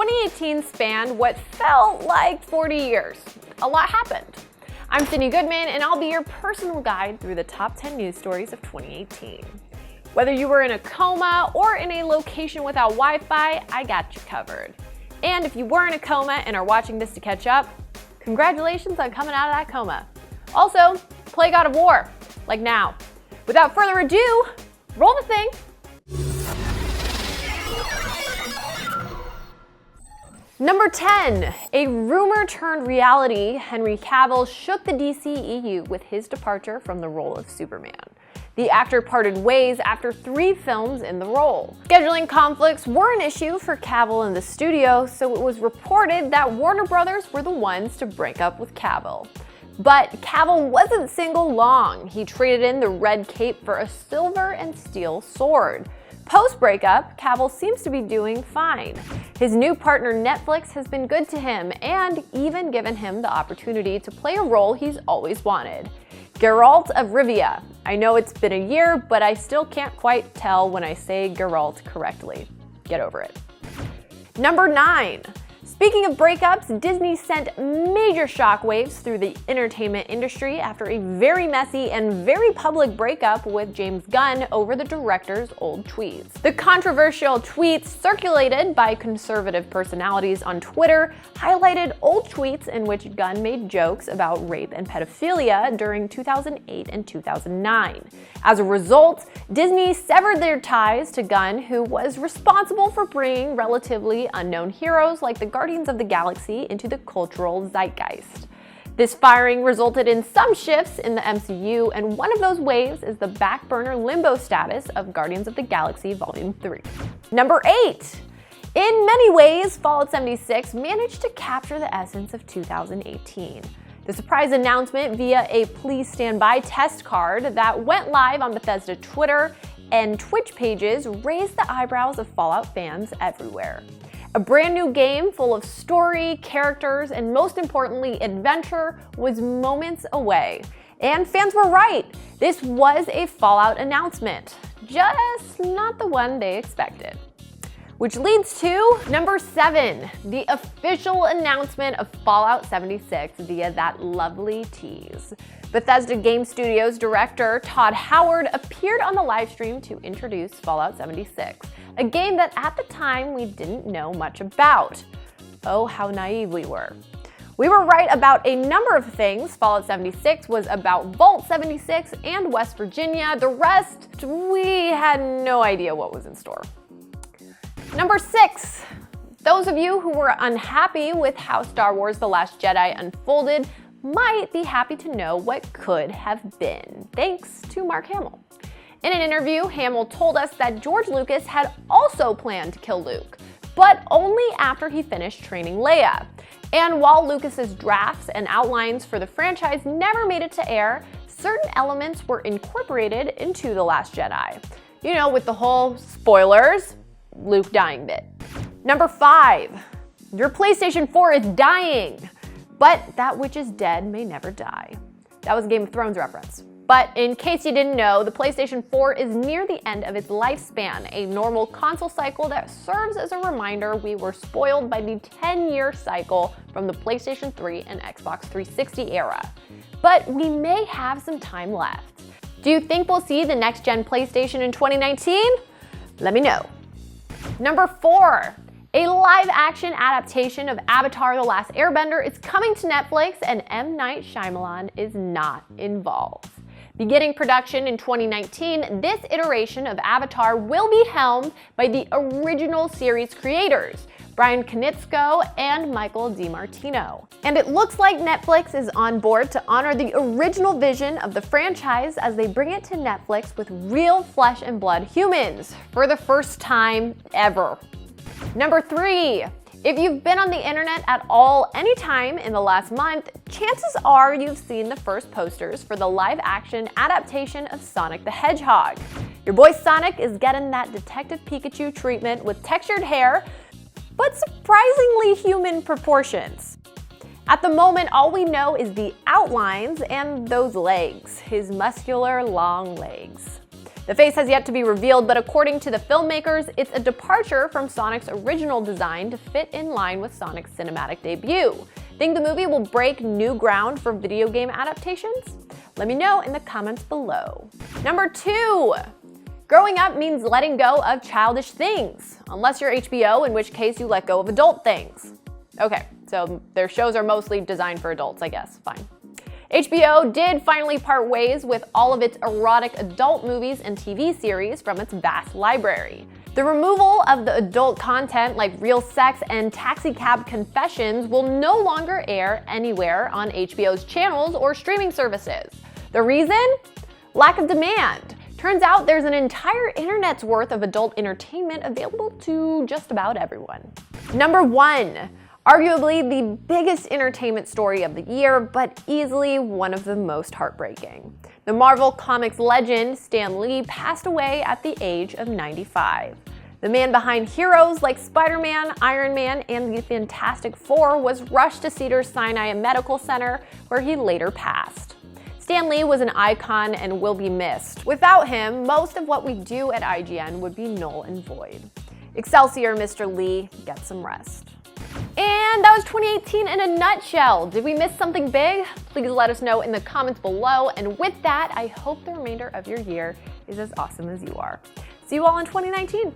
2018 spanned what felt like 40 years. A lot happened. I'm Sydney Goodman, and I'll be your personal guide through the top 10 news stories of 2018. Whether you were in a coma or in a location without Wi-Fi, I got you covered. And if you were in a coma and are watching this to catch up, congratulations on coming out of that coma. Also, play God of War, like now. Without further ado, roll the thing. Number 10, a rumor turned reality. Henry Cavill shook the DCEU with his departure from the role of Superman. The actor parted ways after 3 films in the role. Scheduling conflicts were an issue for Cavill in the studio, so it was reported that Warner Brothers were the ones to break up with Cavill. But Cavill wasn't single long. He traded in the red cape for a silver and steel sword. Post-breakup, Cavill seems to be doing fine. His new partner Netflix has been good to him and even given him the opportunity to play a role he's always wanted. Geralt of Rivia. I know it's been a year, but I still can't quite tell when I say Geralt correctly. Get over it. Number 9. Speaking of breakups, Disney sent major shockwaves through the entertainment industry after a very messy and very public breakup with James Gunn over the director's old tweets. The controversial tweets circulated by conservative personalities on Twitter highlighted old tweets in which Gunn made jokes about rape and pedophilia during 2008 and 2009. As a result, Disney severed their ties to Gunn, who was responsible for bringing relatively unknown heroes like the Guardians of the Galaxy into the cultural zeitgeist. This firing resulted in some shifts in the MCU, and one of those waves is the back burner limbo status of Guardians of the Galaxy Volume 3. Number 8. In many ways, Fallout 76 managed to capture the essence of 2018. The surprise announcement via a Please Stand By test card that went live on Bethesda Twitter and Twitch pages raised the eyebrows of Fallout fans everywhere. A brand new game full of story, characters, and most importantly, adventure was moments away. And fans were right. This was a Fallout announcement, just not the one they expected. Which leads to number 7, the official announcement of Fallout 76 via that lovely tease. Bethesda Game Studios director Todd Howard appeared on the livestream to introduce Fallout 76, a game that at the time we didn't know much about. Oh, how naive we were. We were right about a number of things. Fallout 76 was about Vault 76 and West Virginia. The rest, we had no idea what was in store. Number 6. Those of you who were unhappy with how Star Wars The Last Jedi unfolded might be happy to know what could have been, thanks to Mark Hamill. In an interview, Hamil told us that George Lucas had also planned to kill Luke, but only after he finished training Leia. And while Lucas's drafts and outlines for the franchise never made it to air, certain elements were incorporated into The Last Jedi. You know, with the whole spoilers, Luke dying bit. Number 5, your PlayStation 4 is dying, but that which is dead may never die. That was a Game of Thrones reference. But in case you didn't know, the PlayStation 4 is near the end of its lifespan, a normal console cycle that serves as a reminder we were spoiled by the 10-year cycle from the PlayStation 3 and Xbox 360 era. But we may have some time left. Do you think we'll see the next-gen PlayStation in 2019? Let me know. Number 4, a live-action adaptation of Avatar: The Last Airbender is coming to Netflix, and M. Night Shyamalan is not involved. Beginning production in 2019, this iteration of Avatar will be helmed by the original series creators, Brian Konietzko and Michael DiMartino. And it looks like Netflix is on board to honor the original vision of the franchise as they bring it to Netflix with real flesh and blood humans for the first time ever. Number 3, if you've been on the internet at all anytime in the last month, chances are you've seen the first posters for the live-action adaptation of Sonic the Hedgehog. Your boy Sonic is getting that Detective Pikachu treatment with textured hair, but surprisingly human proportions. At the moment, all we know is the outlines and those legs, his muscular long legs. The face has yet to be revealed, but according to the filmmakers, it's a departure from Sonic's original design to fit in line with Sonic's cinematic debut. Think the movie will break new ground for video game adaptations? Let me know in the comments below. Number 2. Growing up means letting go of childish things. Unless you're HBO, in which case you let go of adult things. Okay, so their shows are mostly designed for adults, I guess. Fine. HBO did finally part ways with all of its erotic adult movies and TV series from its vast library. The removal of the adult content like Real Sex and Taxi Cab Confessions will no longer air anywhere on HBO's channels or streaming services. The reason? Lack of demand. Turns out there's an entire internet's worth of adult entertainment available to just about everyone. Number 1. Arguably the biggest entertainment story of the year, but easily one of the most heartbreaking. The Marvel Comics legend Stan Lee passed away at the age of 95. The man behind heroes like Spider-Man, Iron Man, and the Fantastic Four was rushed to Cedars-Sinai Medical Center, where he later passed. Stan Lee was an icon and will be missed. Without him, most of what we do at IGN would be null and void. Excelsior, Mr. Lee, get some rest. And that was 2018 in a nutshell. Did we miss something big? Please let us know in the comments below. And with that, I hope the remainder of your year is as awesome as you are. See you all in 2019.